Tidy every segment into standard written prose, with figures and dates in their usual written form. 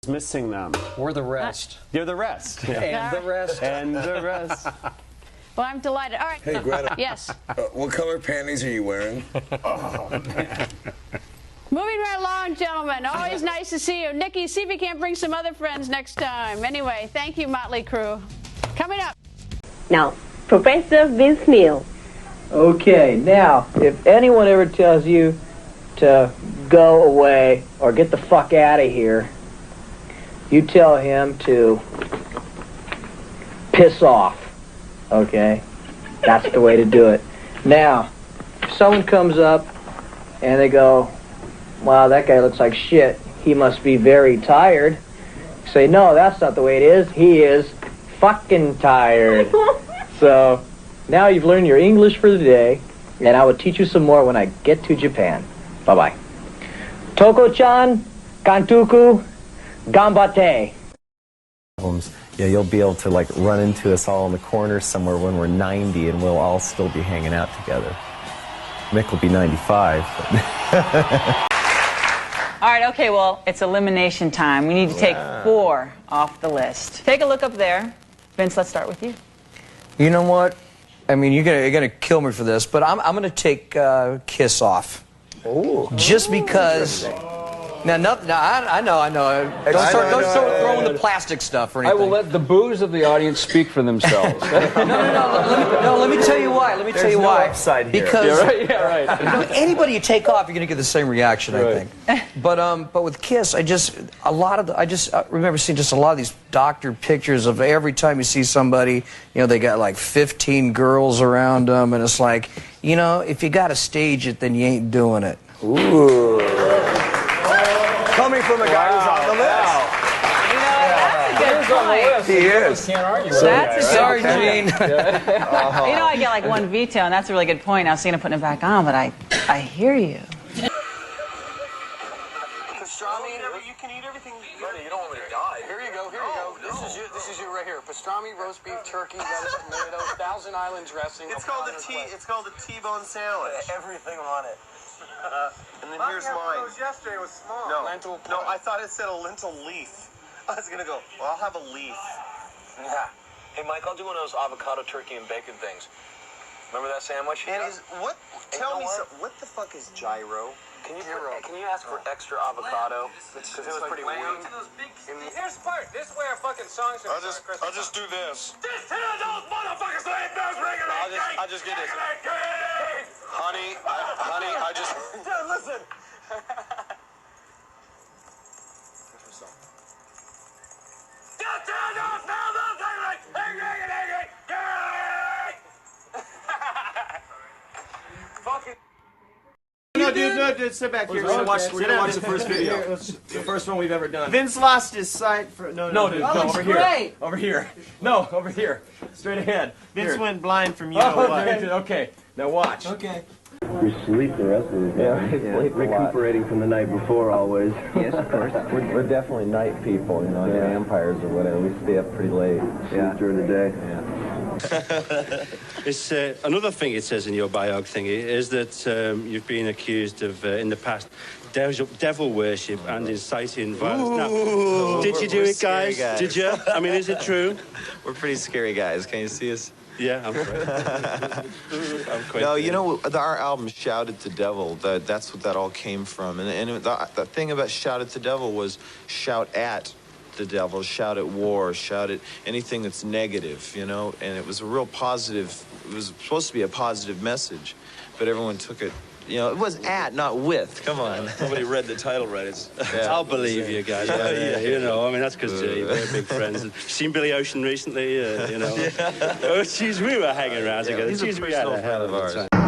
Missing them. We're the rest. You're the rest. Yeah. And the rest. And the rest. Well, I'm delighted. All right. Hey, Greta. Yes. What color panties are you wearing? Moving right along, gentlemen. Always nice to see you. Nikki, see if you can't bring some other friends next time. Anyway, thank you, Motley Crue. Coming up. Now, Professor Vince Neil. Okay, now, if anyone ever tells you to go away or get the fuck out of here, you tell him to piss off, okay? That's the way to do it. Now, if someone comes up and they go, wow, that guy looks like shit, he must be very tired, say, no, that's not the way it is. He is fucking tired. So, now you've learned your English for the day, and I will teach you some more when I get to Japan. Bye-bye. Toko-chan, kantuku, gambate. Yeah, you'll be able to like run into us all in the corner somewhere when we're 90 and we'll all still be hanging out together. Mick will be 95. All right, okay, well, it's elimination time. We need to take 4 off the list. Take a look up there. Vince, let's start with you. You know what? I mean, you're gonna kill me for this, but I'm gonna take Kiss off. Oh. Just because. Now, I know. Don't start throwing the plastic stuff or anything. I will let the boos of the audience speak for themselves. Let me tell you why. There's no upside here. Because Yeah, right. you know, anybody you take off, you're gonna get the same reaction, I think. But with Kiss, I remember seeing just a lot of these doctored pictures of every time you see somebody, you know, they got like 15 girls around them, and it's like, you know, if you got to stage it, then you ain't doing it. Ooh. Coming from a guy who's on the list. You know, that's a good point. He is. Can't argue with That's a good Sorry, point. Gene. You know, I get like 1 veto, and that's a really good point. I was thinking of putting it back on, but I hear you. Pastrami, you can eat everything. Buddy, you don't want me to die. Here you go. This is you right here. Pastrami, roast beef, turkey, lettuce, tomato, Thousand Island dressing. It's called a T-bone salad. Everything on it. And then here's mine. Yesterday was small. No, I thought it said a lentil leaf. I was gonna go, well, I'll have a leaf. Yeah. Hey, Mike, I'll do one of those avocado, turkey, and bacon things. Remember that sandwich? And tell me something. What the fuck is gyro? Can you ask for extra avocado? Because it was pretty weird. Here's the part. This way our fucking songs are I'll just do this. This to those motherfuckers that ain't those regular. I'll just get this. Honey, I just... Dude, listen. Fucking... No, dude, sit back here. We're gonna watch the first video. The first one we've ever done. Vince lost his sight for... No, dude, over here. Over here. No, over here. Straight ahead. Vince went blind from you know what. Okay, now watch. Okay. We sleep the rest of the day. Recuperating from the night before, always. Yes, of course. We're definitely night people, you know, vampires or whatever. We stay up pretty late. Sleep during the day. Yeah. It's another thing it says in your biog thingy is that you've been accused of, in the past, devil worship and inciting violence. Now, did you do it, guys? Did you? I mean, is it true? We're pretty scary guys. Can you see us? Yeah, I'm quite No, you know, our album Shout at the Devil, that's what that all came from. And the thing about Shout at the Devil was shout at the devil, shout at war, shout at anything that's negative, you know? And it was a real positive, it was supposed to be a positive message, but everyone took it, you know, it was at, not with. Come on. Nobody read the title right. I'll believe you guys. Yeah, you know, I mean, that's because you're big friends. Seen Billy Ocean recently, you know. Oh, geez, we were hanging around together. He's a we had personal a hell of a friend of time. ours.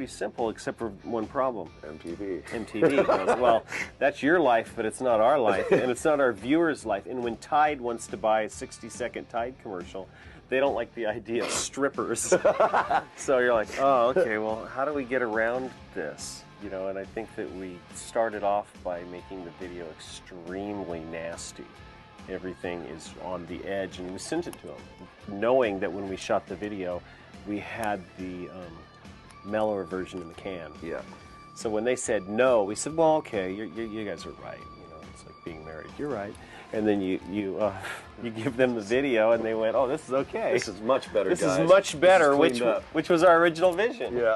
pretty simple, except for one problem. MTV. MTV goes, well, that's your life, but it's not our life, and it's not our viewers' life. And when Tide wants to buy a 60-second Tide commercial, they don't like the idea of strippers. So you're like, oh, okay, well, how do we get around this? You know, and I think that we started off by making the video extremely nasty. Everything is on the edge, and we sent it to them, knowing that when we shot the video, we had the mellower version in the can. Yeah. So when they said no, we said, well, okay, you guys are right. You know, it's like being married. You're right. And then you give them the video, and they went, oh, this is okay. This is much better, This guys. is much better, This is cleaned which was our original vision. Yeah.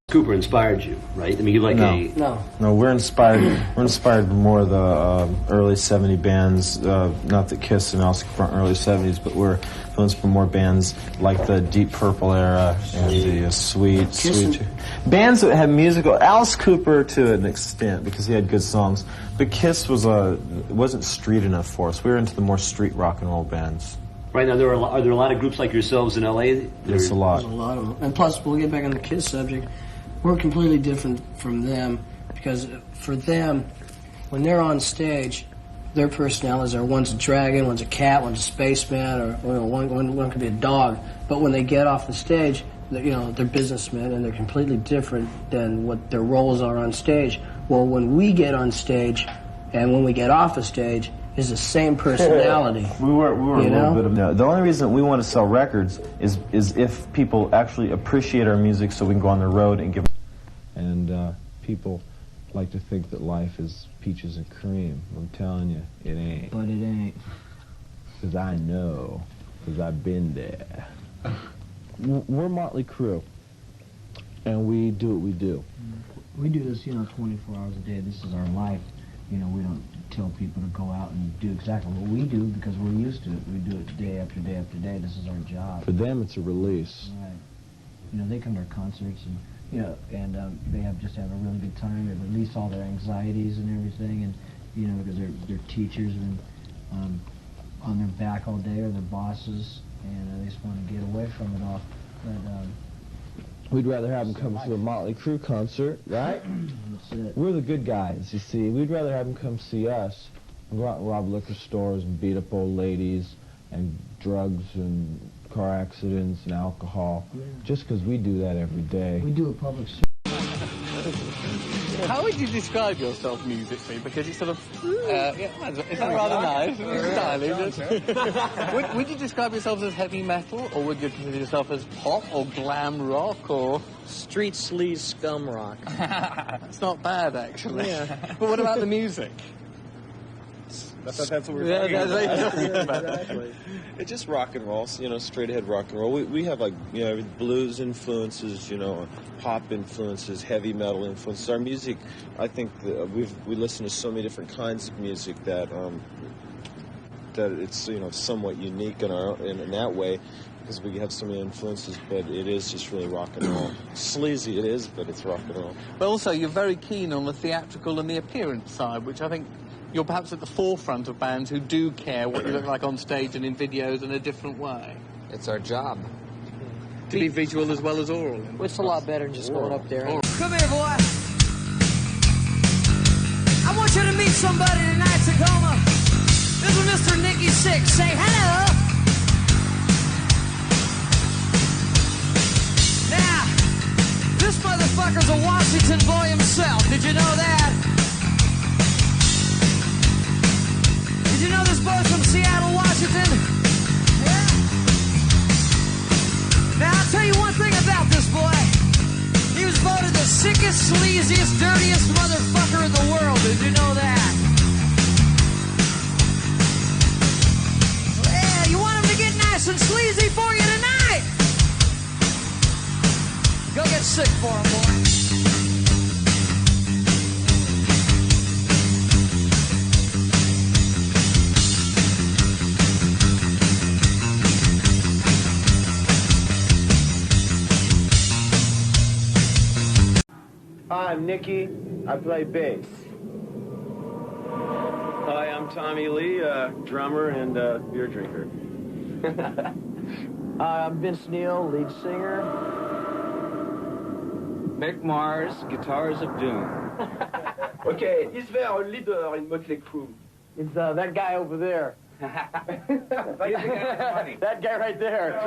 Cooper inspired you, right? I mean, you like No, we're inspired. We're inspired more of the early '70s bands. Not that Kiss and Alice Cooper aren't early '70s, but we're influenced by more bands like the Deep Purple era and the Sweet bands that had musical. Alice Cooper to an extent because he had good songs, but Kiss wasn't street enough for us. We were into the more street rock and roll bands. Right now, are there a lot of groups like yourselves in LA? There's a lot. There's a lot of them. And plus, we'll get back on the Kiss subject. We're completely different from them because for them, when they're on stage, their personalities are one's a dragon, one's a cat, one's a spaceman, or one could be a dog. But when they get off the stage, they're businessmen and they're completely different than what their roles are on stage. Well, when we get on stage and when we get off the stage, is the same personality. We were a little bit of no. The only reason we want to sell records is if people actually appreciate our music, so we can go on the road and give. And people like to think that life is peaches and cream. I'm telling you, it ain't. But it ain't. 'Cause I know, 'cause I've been there. We're Motley Crue, and we do what we do. We do this, 24 hours a day. This is our life. We don't tell people to go out and do exactly what we do because we're used to it. We do it day after day after day. This is our job. For them, it's a release. Right. They come to our concerts and they just have a really good time. They release all their anxieties and everything, and because they're teachers and on their back all day or their bosses, and they just want to get away from it all. But we'd rather have them come to a Motley Crue concert, right? That's it. We're the good guys, you see. We'd rather have them come see us and go out and rob liquor stores and beat up old ladies and drugs and car accidents and alcohol, just because we do that every day. We do a public service. How would you describe yourself musically? Because you sort of, it's rather nice, stylish. Would you describe yourself as heavy metal, or would you consider yourself as pop or glam rock or street sleaze scum rock? It's not bad, actually. Yeah. But what about the music? That's what we're talking about. Exactly. It's just rock and roll, straight ahead rock and roll. We have blues influences, pop influences, heavy metal influences. Our music, I think we listen to so many different kinds of music that it's somewhat unique in that way because we have so many influences. But it is just really rock and roll. Sleazy it is, but it's rock and roll. But also, you're very keen on the theatrical and the appearance side, which I think. You're perhaps at the forefront of bands who do care what you look like on stage and in videos in a different way. It's our job. To be visual as well as oral. It's a lot better than just going up there. Come here, boy. I want you to meet somebody tonight, Tacoma. This is Mr. Nicky Six. Say hello. Now, this motherfucker's a Washington boy himself. Did you know that? you know this boy's from Seattle, Washington? Yeah. Now, I'll tell you one thing about this boy. He was voted the sickest, sleaziest, dirtiest motherfucker in the world. Did you know that? Yeah, you want him to get nice and sleazy for you tonight? Go get sick for him, boy. Hi, I'm Nicky. I play bass. Hi, I'm Tommy Lee, drummer and beer drinker. I'm Vince Neil, lead singer. Mick Mars, Guitars of Doom. Okay, is there a leader in Mötley Crüe? It's that guy over there. That guy right there.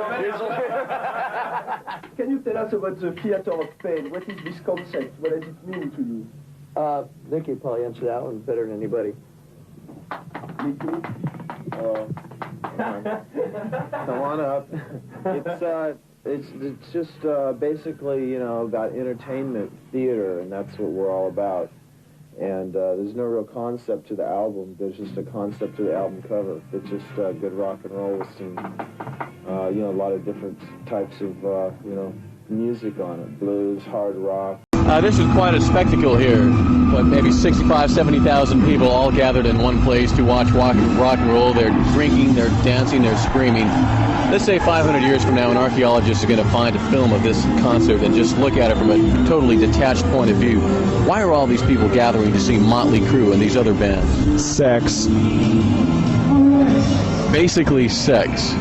Can you tell us about the theater of pain? What is this concept? What does it mean to you? Nicky will probably answer that one better than anybody. Nicky? Come on up. It's just basically, you know, about entertainment theater, and that's what we're all about. And there's no real concept to the album. There's just a concept to the album cover. It's just good rock and roll with some, you know, a lot of different types of, you know, music on it. Blues, hard rock. This is quite a spectacle here. Maybe 65, 70,000 people all gathered in one place to watch rock and roll. They're drinking, they're dancing, they're screaming. Let's say 500 years from now, an archaeologist is going to find a film of this concert and just look at it from a totally detached point of view. Why are all these people gathering to see Motley Crue and these other bands? Sex. Basically sex.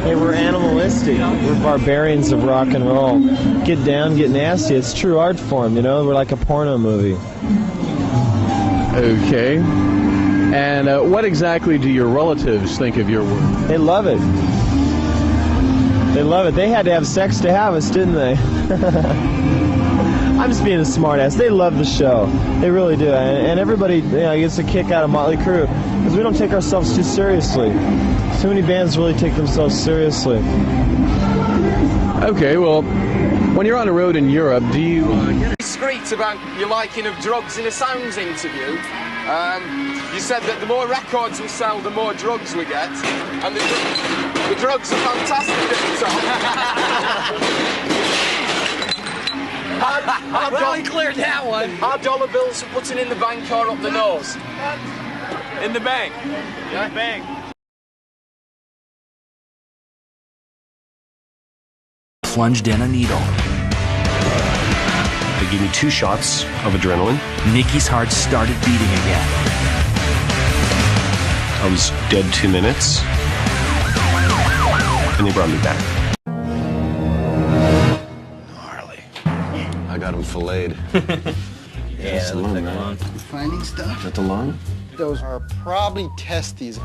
Hey, we're animalistic. We're barbarians of rock and roll. Get down, get nasty. It's true art form, you know? We're like a porno movie. Okay. And what exactly do your relatives think of your work? They love it. They love it. They had to have sex to have us, didn't they? I'm just being a smartass. They love the show. They really do. And everybody, you know, gets a kick out of Motley Crue because we don't take ourselves too seriously. Too many bands really take themselves seriously. Okay, well, when you're on the road in Europe, do you get discreet about your liking of drugs in a Sounds interview? You said that the more records we sell, the more drugs we get, and the drugs are fantastic at the top. Well, we cleared that one. Are dollar bills for putting in the bank or up the nose? In the bank. Yeah. In the bank. Plunged in a needle. They gave me 2 shots of adrenaline. Nicky's heart started beating again. I was dead 2 minutes. And they brought me back. I got him filleted. Yeah, that looks like a lung. Finding stuff? Is that the lung? Those are probably testes.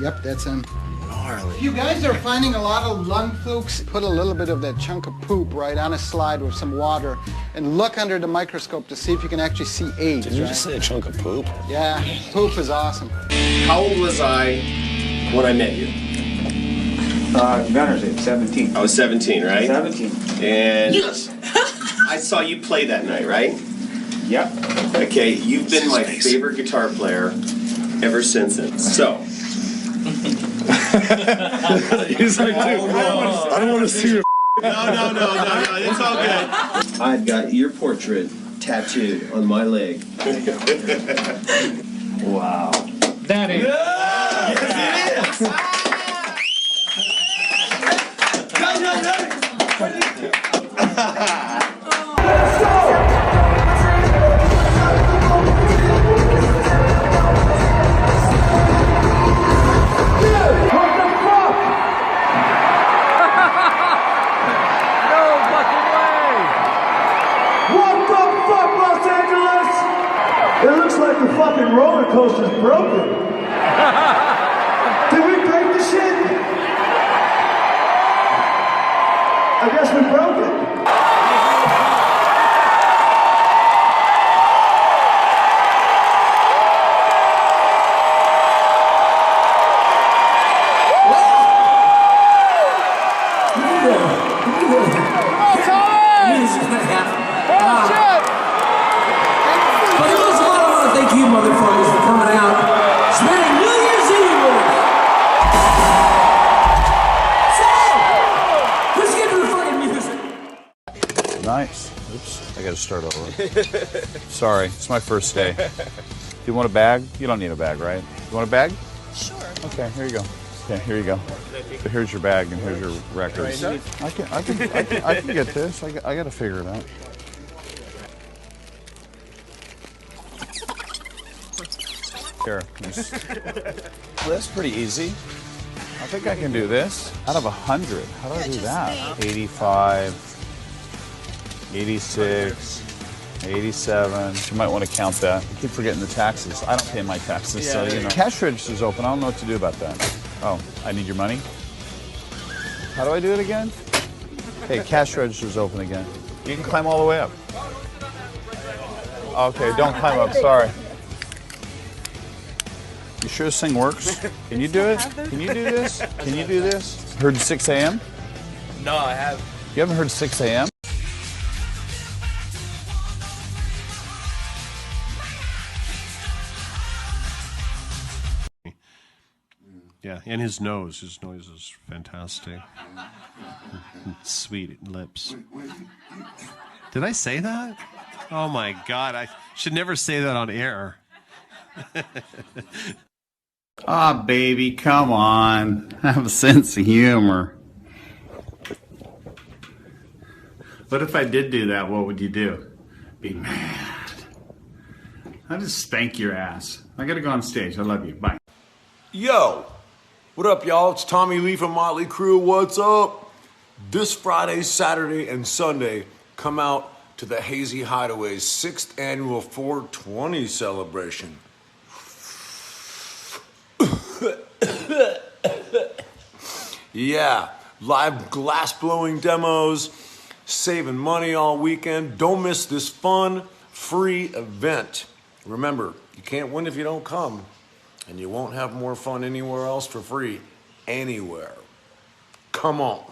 Yep, that's him. Gnarly. If you guys are finding a lot of lung flukes, put a little bit of that chunk of poop right on a slide with some water and look under the microscope to see if you can actually see AIDS. Did you just say a chunk of poop? Yeah, poop is awesome. How old was I when I met you? Gunner's age, 17. I was 17, right? 17. And Yes! I saw you play that night, right? Yep. Okay, you've been my favorite guitar player ever since then. So. He's like, dude, I don't want to see your No, it's all good. I've got your portrait tattooed on my leg. Wow. That is. Yes, it is! It looks like the fucking roller coaster's broken. Did we break the shit? I guess we broke it. Nice. Oops, I gotta start over. Sorry, it's my first day. Do you want a bag? You don't need a bag, right? You want a bag? Sure. Okay, here you go. Okay, here you go. So here's your bag and here's your records. I can get this. I gotta figure it out. Here. That's pretty easy. I think I can do this. Out of 100, how do I do that? 85, 86, 87. You might want to count that. I keep forgetting the taxes. I don't pay my taxes, so you know. Cash register's open. I don't know what to do about that. Oh, I need your money? How do I do it again? Hey, cash register's open again. You can climb all the way up. Okay, don't climb up, sorry. You sure this thing works? Can you do it? Can you do this? Can you do this? Heard 6 a.m.? No, I have. You haven't heard 6 a.m.? Yeah, and his nose is fantastic. Sweet lips. Did I say that? Oh my God, I should never say that on air. Ah, baby, come on. Have a sense of humor. What if I did do that? What would you do? Be mad. I'd just spank your ass. I gotta go on stage. I love you. Bye. Yo, what up, y'all? It's Tommy Lee from Motley Crue. What's up? This Friday, Saturday, and Sunday, come out to the Hazy Hideaway's 6th annual 420 celebration. Yeah, live glass-blowing demos, saving money all weekend. Don't miss this fun, free event. Remember, you can't win if you don't come, and you won't have more fun anywhere else for free, anywhere. Come on.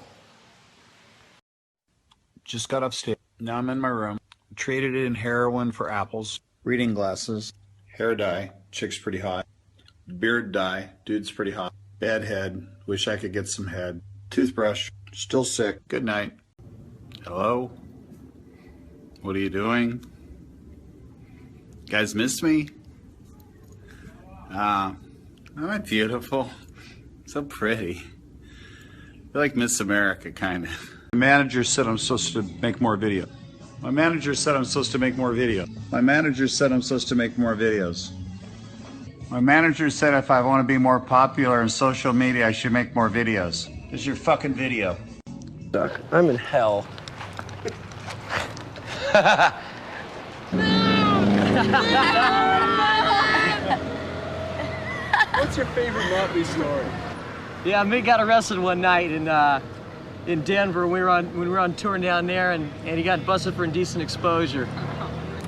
Just got upstairs. Now I'm in my room. Traded in heroin for apples. Reading glasses. Hair dye. Chick's pretty hot. Beard dye. Dude's pretty hot. Bad head. Wish I could get some head. Toothbrush. Still sick. Good night. Hello? What are you doing? You guys miss me? Am I beautiful? So pretty. I feel like Miss America, kind of. My manager said I'm supposed to make more videos. My manager said I'm supposed to make more videos. My manager said I'm supposed to make more videos. My manager said if I want to be more popular in social media, I should make more videos. This is your fucking video. I'm in hell. What's your favorite Motley story? Yeah, me got arrested one night in Denver. We were on tour down there, and he got busted for indecent exposure.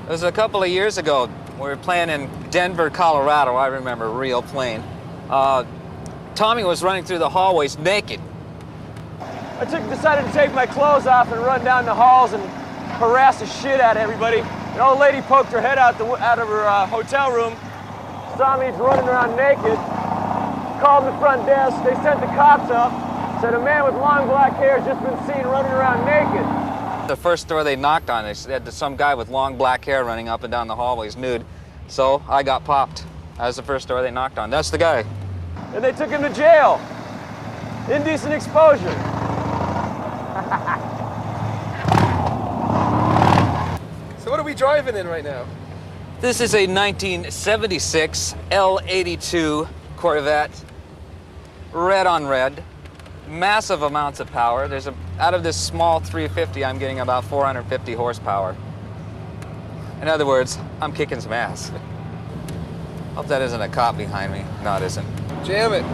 It was a couple of years ago. We were playing in Denver, Colorado. I remember real plain. Tommy was running through the hallways naked. I decided to take my clothes off and run down the halls and harass the shit out of everybody. An old lady poked her head out of her hotel room. Saw me running around naked. Called the front desk. They sent the cops up. Said a man with long black hair has just been seen running around naked. The first door they knocked on, they said some guy with long black hair running up and down the hallways nude. So I got popped. That was the first door they knocked on. That's the guy. And they took him to jail. Indecent exposure. So what are we driving in right now? This is a 1976 L82 Corvette. Red on red. Massive amounts of power. Out of this small 350, I'm getting about 450 horsepower. In other words, I'm kicking some ass. Hope that isn't a cop behind me. No, it isn't. Jam it.